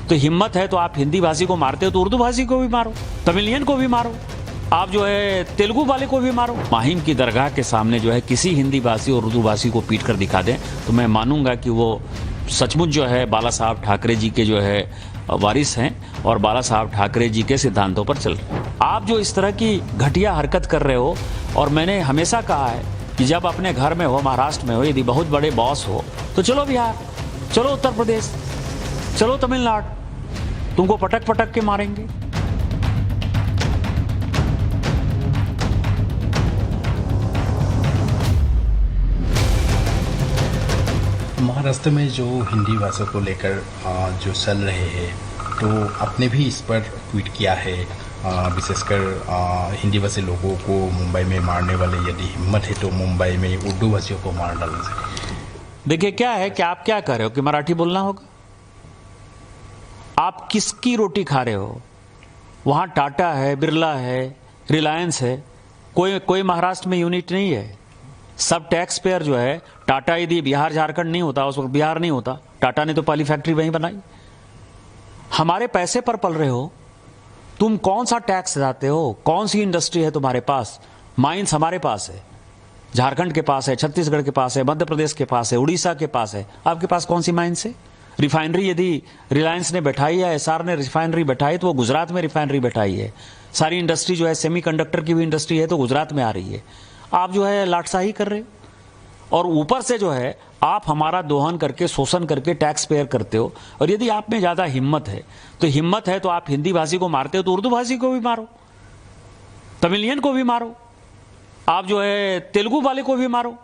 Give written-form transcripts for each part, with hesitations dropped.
तो हिम्मत है तो आप हिंदी भाषी को मारते हो तो उर्दू भाषी को भी मारो, तमिलियन को भी मारो, आप जो है तेलुगु वाले को भी मारो। माहिम की दरगाह के सामने जो है किसी हिंदी भाषी और उर्दू भाषी को पीट कर दिखा दें तो मैं मानूंगा कि वो सचमुच जो है बाला साहब ठाकरे जी के जो है वारिस हैं और बाला साहब ठाकरे जी के सिद्धांतों पर चल रहे हैं। आप जो इस तरह की घटिया हरकत कर रहे हो, और मैंने हमेशा कहा है कि जब अपने घर में हो, महाराष्ट्र में हो, यदि बहुत बड़े बॉस हो तो चलो बिहार, चलो उत्तर प्रदेश, चलो तमिलनाडु, तुमको पटक पटक के मारेंगे। महाराष्ट्र में जो हिंदी भाषा को लेकर जो चल रहे हैं, तो आपने भी इस पर ट्वीट किया है, विशेषकर हिंदी भाषी लोगों को मुंबई में मारने वाले यदि हिम्मत है तो मुंबई में उर्दू भाषियों को मार डालना चाहिए। देखिए क्या है कि आप क्या कर रहे हो कि मराठी बोलना होगा? आप किसकी रोटी खा रहे हो? वहां टाटा है, बिरला है, रिलायंस है, कोई महाराष्ट्र में यूनिट नहीं है। सब टैक्स पेयर जो है, टाटा यदि बिहार झारखंड नहीं होता, उस वक्त बिहार नहीं होता, टाटा ने तो पहली फैक्ट्री वहीं बनाई। हमारे पैसे पर पल रहे हो तुम। कौन सा टैक्स देते हो? कौन सी इंडस्ट्री है तुम्हारे पास? माइंस हमारे पास है, झारखंड के पास है, छत्तीसगढ़ के पास है, मध्य प्रदेश के पास है, उड़ीसा के पास है। आपके पास कौन सी माइंस है? रिफाइनरी यदि रिलायंस ने बैठाई है, एसआर ने रिफाइनरी बैठाई तो वो गुजरात में रिफाइनरी बैठाई है। सारी इंडस्ट्री जो है, सेमीकंडक्टर की भी इंडस्ट्री है तो गुजरात में आ रही है। आप जो है लाटसाही कर रहे हो और ऊपर से जो है आप हमारा दोहन करके, शोषण करके टैक्स पेयर करते हो। और यदि आप में ज्यादा हिम्मत है तो आप हिंदी भाषी को मारते हो तो उर्दू भाषी को भी मारो, तमिलियन को भी मारो, आप जो है तेलुगु वाले को भी मारो।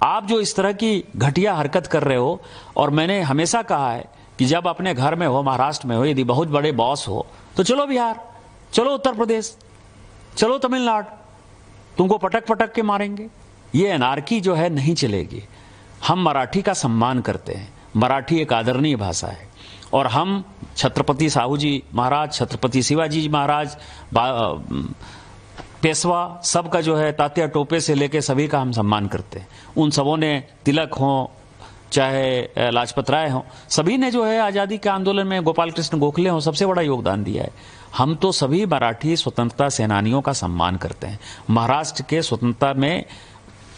आप जो इस तरह की घटिया हरकत कर रहे हो, और मैंने हमेशा कहा है कि जब अपने घर में हो, महाराष्ट्र में हो, यदि बहुत बड़े बॉस हो तो चलो बिहार, चलो उत्तर प्रदेश, चलो तमिलनाडु, तुमको पटक पटक के मारेंगे। ये एनार्की जो है नहीं चलेगी। हम मराठी का सम्मान करते हैं, मराठी एक आदरणीय भाषा है, और हम छत्रपति साहू जी महाराज, छत्रपति शिवाजी महाराज, पेशवा, सबका जो है तात्या टोपे से लेके सभी का हम सम्मान करते हैं। उन सबों ने, तिलक हो चाहे लाजपत राय हो, सभी ने जो है आज़ादी के आंदोलन में, गोपाल कृष्ण गोखले हो, सबसे बड़ा योगदान दिया है। हम तो सभी मराठी स्वतंत्रता सेनानियों का सम्मान करते हैं। महाराष्ट्र के स्वतंत्रता में,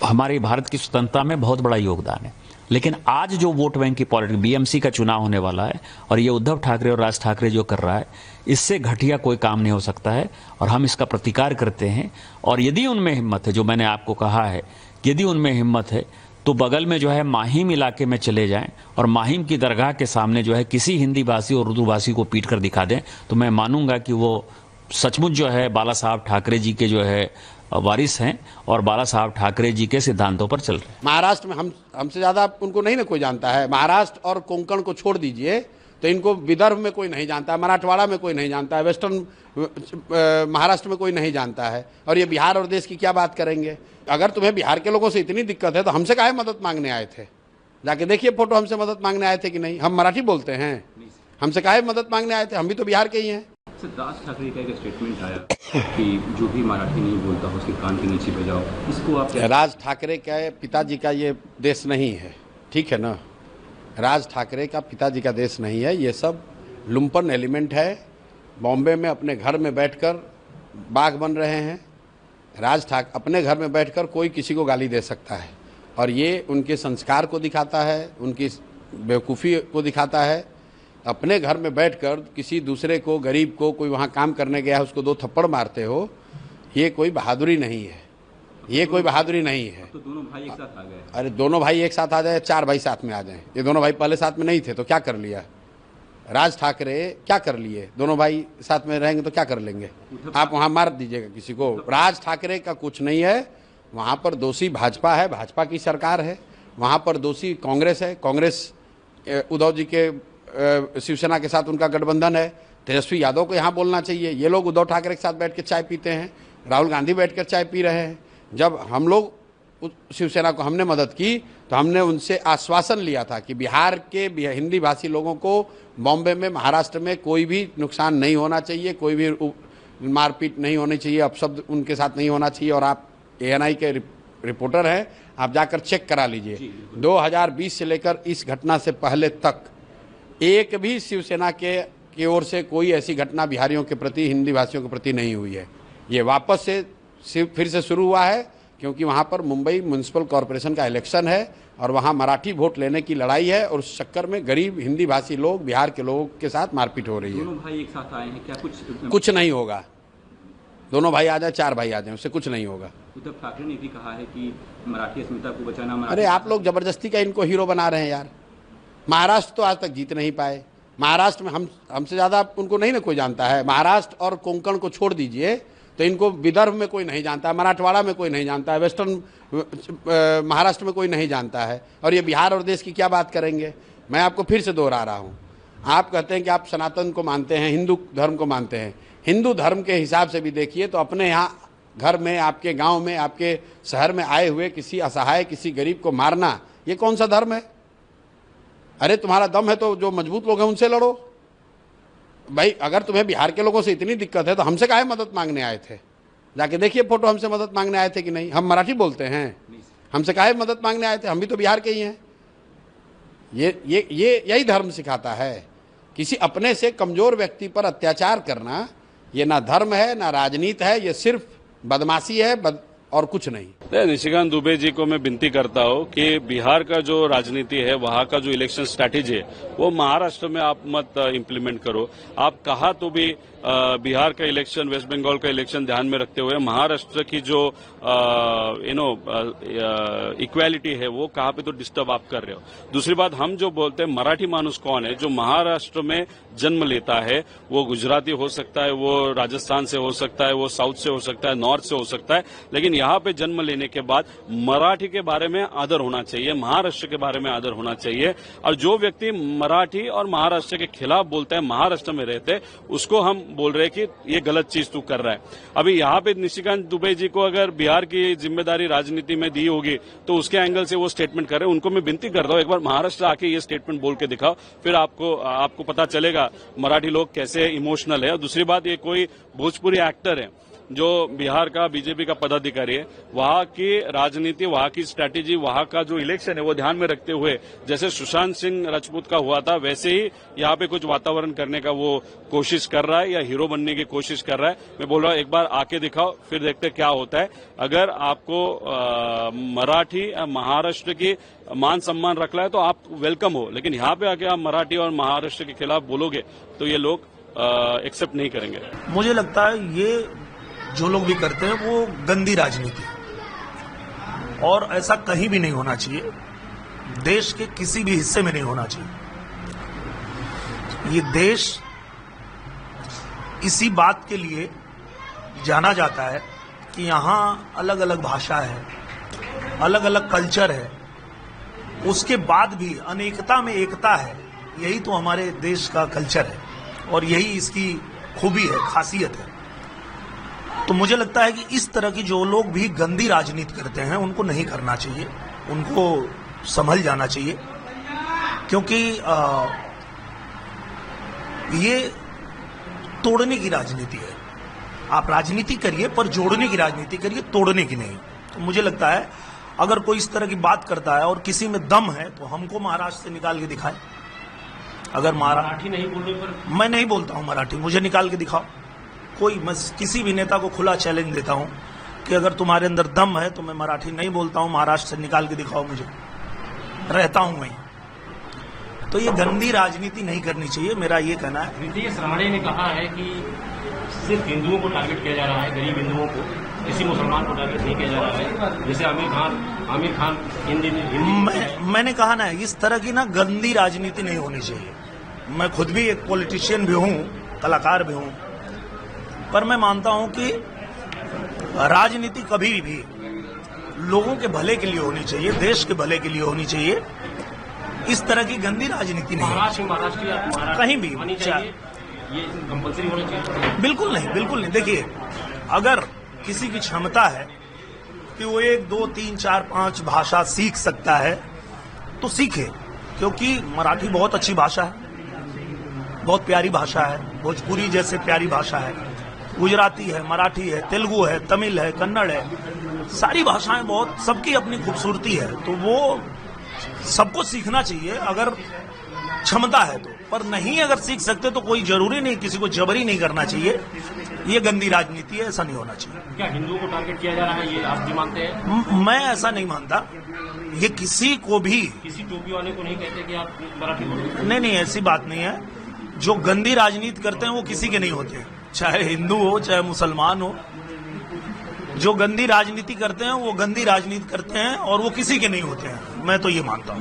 हमारी भारत की स्वतंत्रता में बहुत बड़ा योगदान है। लेकिन आज जो वोट बैंक की पॉलिटिक्स, बीएमसी का चुनाव होने वाला है और ये उद्धव ठाकरे और राज ठाकरे जो कर रहा है, इससे घटिया कोई काम नहीं हो सकता है और हम इसका प्रतिकार करते हैं। और यदि उनमें हिम्मत है, जो मैंने आपको कहा है, यदि उनमें हिम्मत है तो बगल में जो है माहिम इलाके में चले जाएं और माहिम की दरगाह के सामने जो है किसी हिंदी भाषी और उर्दू भाषी को पीट कर दिखा दें तो मैं मानूंगा कि वो सचमुच जो है बाला साहब ठाकरे जी के जो है वारिस हैं और बाला साहब ठाकरे जी के सिद्धांतों पर चल रहे हैं। महाराष्ट्र में हमसे ज़्यादा उनको नहीं ना कोई जानता है। महाराष्ट्र और कोंकण को छोड़ दीजिए तो इनको विदर्भ में कोई नहीं जानता है, मराठवाड़ा में कोई नहीं जानता है, वेस्टर्न महाराष्ट्र में कोई नहीं जानता है, और ये बिहार और देश की क्या बात करेंगे। अगर तुम्हें बिहार के लोगों से इतनी दिक्कत है तो हमसे काहे मदद मांगने आए थे? जाके देखिए फोटो, हमसे मदद मांगने आए थे कि नहीं? हम मराठी बोलते हैं, हमसे काहे मदद मांगने आए थे? हम भी तो बिहार के ही हैं। राज ठाकरे का एक स्टेटमेंट आया कि जो भी मराठी नहीं बोलता हो उसके कान के नीचे बजाओ, इसको आप क्या? राज ठाकरे के पिताजी का ये देश नहीं है, ठीक है ना? राज ठाकरे का पिताजी का देश नहीं है। ये सब लुम्पन एलिमेंट है। बॉम्बे में अपने घर में बैठकर बाघ बन रहे हैं। राज ठाकरे अपने घर में बैठकर कोई किसी को गाली दे सकता है, और ये उनके संस्कार को दिखाता है, उनकी बेवकूफ़ी को दिखाता है। अपने घर में बैठकर किसी दूसरे को, गरीब को, कोई वहाँ काम करने गया है उसको 2 थप्पड़ मारते हो, ये कोई बहादुरी नहीं है। ये कोई बहादुरी नहीं है। तो दोनों भाई एक साथ आ गए। अरे दोनों भाई एक साथ आ जाए, 4 भाई साथ में आ जाएं। ये दोनों भाई पहले साथ में नहीं थे तो क्या कर लिया? राज ठाकरे क्या कर लिए? दोनों भाई साथ में रहेंगे तो क्या कर लेंगे? आप वहाँ मार दीजिएगा किसी को। राज ठाकरे का कुछ नहीं है। वहाँ पर दोषी भाजपा है, भाजपा की सरकार है। वहाँ पर दोषी कांग्रेस है, कांग्रेस उद्धव जी के शिवसेना के साथ उनका गठबंधन है। तेजस्वी यादव को यहाँ बोलना चाहिए। ये लोग उद्धव ठाकरे के साथ बैठ कर चाय पीते हैं, राहुल गांधी बैठ कर चाय पी रहे हैं। जब हम लोग शिवसेना को हमने मदद की तो हमने उनसे आश्वासन लिया था कि बिहार के हिंदी भाषी लोगों को बॉम्बे में, महाराष्ट्र में कोई भी नुकसान नहीं होना चाहिए, कोई भी मारपीट नहीं होनी चाहिए, अपशब्द उनके साथ नहीं होना चाहिए। और आप ANI के रिपोर्टर हैं, आप जाकर चेक करा लीजिए। 2020 से लेकर इस घटना से पहले तक एक भी शिवसेना की ओर से कोई ऐसी घटना बिहारियों के प्रति, हिंदी भाषियों के प्रति नहीं हुई है। ये वापस से फिर से शुरू हुआ है क्योंकि वहाँ पर मुंबई म्युनिसिपल कॉरपोरेशन का इलेक्शन है और वहाँ मराठी वोट लेने की लड़ाई है और उस चक्कर में गरीब हिंदी भाषी लोग, बिहार के लोगों के साथ मारपीट हो रही है। दोनों भाई एक साथ आए हैं, क्या कुछ नहीं होगा। दोनों भाई आ जाए, 4 भाई आ जाए, उससे कुछ नहीं होगा। उद्धव ठाकरे ने भी कहा है कि मराठी अस्मिता को बचाना। अरे आप लोग जबरदस्ती का इनको हीरो बना रहे हैं यार। महाराष्ट्र तो आज तक जीत नहीं पाए। महाराष्ट्र में हमसे ज़्यादा उनको नहीं ना कोई जानता है। महाराष्ट्र और कोंकण को छोड़ दीजिए तो इनको विदर्भ में कोई नहीं जानता है, मराठवाड़ा में कोई नहीं जानता है, वेस्टर्न महाराष्ट्र में कोई नहीं जानता है, और ये बिहार और देश की क्या बात करेंगे। मैं आपको फिर से दोहरा रहा हूँ, आप कहते हैं कि आप सनातन को मानते हैं, हिंदू धर्म को मानते हैं। हिंदू धर्म के हिसाब से भी देखिए तो अपने यहाँ घर में, आपके गांव में, आपके शहर में आए हुए किसी असहाय, किसी गरीब को मारना, ये कौन सा धर्म है। अरे तुम्हारा दम है तो जो मजबूत लोग हैं उनसे लड़ो भाई। अगर तुम्हें बिहार के लोगों से इतनी दिक्कत है तो हमसे काहे मदद मांगने आए थे। जाके देखिए फोटो, हमसे मदद मांगने आए थे कि नहीं। हम मराठी बोलते हैं, हमसे काहे मदद मांगने आए थे, हम भी तो बिहार के ही हैं। ये यही धर्म सिखाता है। किसी अपने से कमजोर व्यक्ति पर अत्याचार करना ये ना धर्म है, ना राजनीति है, ये सिर्फ बदमाशी है और कुछ नहीं। निशिकांत दुबे जी को मैं विनती करता हूँ कि बिहार का जो राजनीति है, वहाँ का जो इलेक्शन स्ट्रैटेजी है, वो महाराष्ट्र में आप मत इम्प्लीमेंट करो। आप कहा तो भी बिहार का इलेक्शन, वेस्ट बंगाल का इलेक्शन ध्यान में रखते हुए महाराष्ट्र की जो इक्वालिटी है वो कहाँ पे तो डिस्टर्ब आप कर रहे हो। दूसरी बात, हम जो बोलते हैं मराठी मानुस कौन है, जो महाराष्ट्र में जन्म लेता है, वो गुजराती हो सकता है, वो राजस्थान से हो सकता है, वो साउथ से हो सकता है, नॉर्थ से हो सकता है, लेकिन यहाँ पे जन्म लेने के बाद मराठी के बारे में आदर होना चाहिए, महाराष्ट्र के बारे में आदर होना चाहिए। और जो व्यक्ति मराठी और महाराष्ट्र के खिलाफ बोलता है, महाराष्ट्र में रहते, उसको हम बोल रहे हैं कि ये गलत चीज तू कर रहा है। अभी यहाँ पे निशिकांत दुबे जी को अगर बिहार की जिम्मेदारी राजनीति में दी होगी तो उसके एंगल से वो स्टेटमेंट कर रहे हैं। उनको मैं विनती करता हूँ, एक बार महाराष्ट्र आके ये स्टेटमेंट बोल के दिखाओ, फिर आपको पता चलेगा मराठी लोग कैसे इमोशनल है। और दूसरी बात, ये कोई भोजपुरी एक्टर है जो बिहार का बीजेपी का पदाधिकारी है, वहां की राजनीति, वहां की स्ट्रैटेजी, वहां का जो इलेक्शन है वो ध्यान में रखते हुए जैसे सुशांत सिंह राजपूत का हुआ था, वैसे ही यहाँ पे कुछ वातावरण करने का वो कोशिश कर रहा है या हीरो बनने की कोशिश कर रहा है। मैं बोल रहा हूँ एक बार आके दिखाओ, फिर देखते क्या होता है। अगर आपको मराठी महाराष्ट्र की मान सम्मान रखना है तो आप वेलकम हो, लेकिन यहाँ पे आके आप मराठी और महाराष्ट्र के खिलाफ बोलोगे तो ये लोग एक्सेप्ट नहीं करेंगे। मुझे लगता है ये जो लोग भी करते हैं वो गंदी राजनीति है और ऐसा कहीं भी नहीं होना चाहिए, देश के किसी भी हिस्से में नहीं होना चाहिए। ये देश इसी बात के लिए जाना जाता है कि यहाँ अलग अलग भाषा है, अलग अलग कल्चर है, उसके बाद भी अनेकता में एकता है। यही तो हमारे देश का कल्चर है और यही इसकी खूबी है, खासियत है। तो मुझे लगता है कि इस तरह की जो लोग भी गंदी राजनीति करते हैं उनको नहीं करना चाहिए, उनको संभल जाना चाहिए, क्योंकि ये तोड़ने की राजनीति है। आप राजनीति करिए पर जोड़ने की राजनीति करिए, तोड़ने की नहीं। तो मुझे लगता है अगर कोई इस तरह की बात करता है और किसी में दम है तो हमको महाराष्ट्र से निकाल के दिखाए। अगर मराठी नहीं बोलने पर, मैं नहीं बोलता हूं मराठी, मुझे निकाल के दिखाओ। मैं किसी भी नेता को खुला चैलेंज देता हूं कि अगर तुम्हारे अंदर दम है तो मैं मराठी नहीं बोलता हूं, महाराष्ट्र से निकाल के दिखाओ मुझे, रहता हूं मैं। तो ये गंदी राजनीति नहीं करनी चाहिए, मेरा ये कहना है। सरवणे ने कहा है कि सिर्फ हिंदुओं को टारगेट किया जा रहा है, गरीब हिंदुओं को, किसी मुसलमान को टारगेट नहीं किया जा रहा है। जैसे आमिर खान हिंदी मैंने कहा ना, इस तरह की ना गंदी राजनीति नहीं होनी चाहिए। मैं खुद भी एक पॉलिटिशियन भी हूं, कलाकार भी हूं, पर मैं मानता हूं कि राजनीति कभी भी लोगों के भले के लिए होनी चाहिए, देश के भले के लिए होनी चाहिए। इस तरह की गंदी राजनीति नहीं, कहीं भी ये कंपल्सरी होना चाहिए। बिल्कुल नहीं, बिल्कुल नहीं। देखिए, अगर किसी की क्षमता है कि वो 1, 2, 3, 4, 5 भाषा सीख सकता है तो सीखे, क्योंकि मराठी बहुत अच्छी भाषा है, बहुत प्यारी भाषा है, भोजपुरी जैसे प्यारी भाषा है, गुजराती है, मराठी है, तेलुगु है, तमिल है, कन्नड़ है, सारी भाषाएं बहुत, सबकी अपनी खूबसूरती है। तो वो सबको सीखना चाहिए। अगर क्षमता है तो, पर नहीं अगर सीख सकते तो कोई जरूरी नहीं, किसी को जबरी नहीं करना चाहिए। ये गंदी राजनीति है, ऐसा नहीं होना चाहिए। क्या हिंदुओं को टारगेट किया जा रहा है, ये आप भी मानते हैं? मैं ऐसा नहीं मानता। ये किसी को भी, किसी टोपी वाले को नहीं कहते कि आप मराठी बोलो। नहीं, ऐसी बात नहीं है। जो गंदी राजनीति करते हैं वो किसी के नहीं होते, चाहे हिंदू हो चाहे मुसलमान हो। जो गंदी राजनीति करते हैं वो गंदी राजनीति करते हैं और वो किसी के नहीं होते हैं। मैं तो ये मानता हूँ।